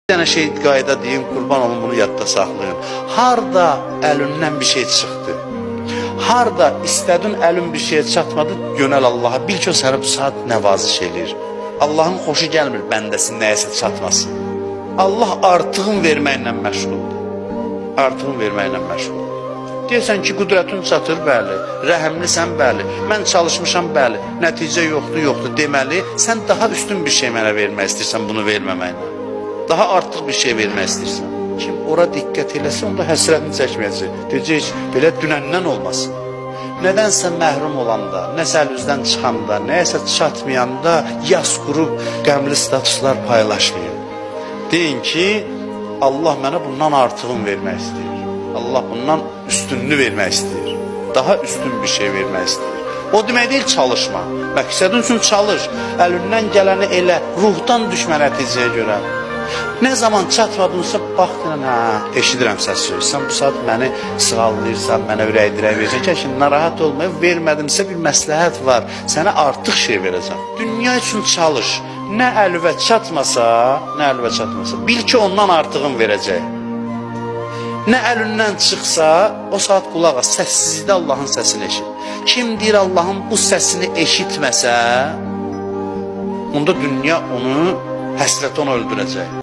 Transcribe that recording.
Bir dənə şey qayda deyim, qurban olun, bunu yadda saxlayın. Harda əlindən bir şey çıxdı, harda istədin əlin bir şeye çatmadı, yönəl Allaha, bil ki o sənə bu saat nəvaziş eləyir. Allahın xoşu gəlmir bəndəsin nəyəsə çatmasın. Allah artığın verməklə məşğuldur. Artığın verməklə məşğuldur. Deyirsən ki, qüdrətin çatır, bəli, rəhəmlisən, bəli, mən çalışmışam, bəli, nəticə yoxdur, deməli, sən daha üstün bir şey mənə vermək istəyirsən bunu verməməklə. Daha artıq bir şey vermək istəyirsən. Kim ora diqqət eləsə, onda həsrətini çəkməyəcək. Deyəcək, belə dünəndən olmasın. Nədənsə məhrum olanda, nəsə əlüzdən çıxanda, nəyəsə çatmayanda yas qurub qəmli statuslar paylaşmayın. Deyin ki, Allah mənə bundan artığını vermək istəyir. Allah bundan üstünlüğü vermək istəyir. Daha üstün bir şey vermək istəyir. O demək deyil çalışma. Məqsədin üçün çalış. Əlindən gələni elə, ruhdan düşmə nəticəyə görə. Ne zaman çatmadınsa baxdın, eşidirəm səsi. Sən bu saat məni sığallayırsan, mənə ürəkdirək verəcəksən ki, narahat olmayıb, vermədimsə bir məsləhət var. Sənə artıq şey verəcəm. Dünya üçün çalış. Nə əlvə çatmasa, bil ki ondan artığın verəcək. Nə əlindən çıxsa, o saat qulaq as, səssizlikdə Allahın səsini eşit. Kim deyir Allahın bu səsini eşitməsə, onda dünya onu, həsrət onu öldürəcək.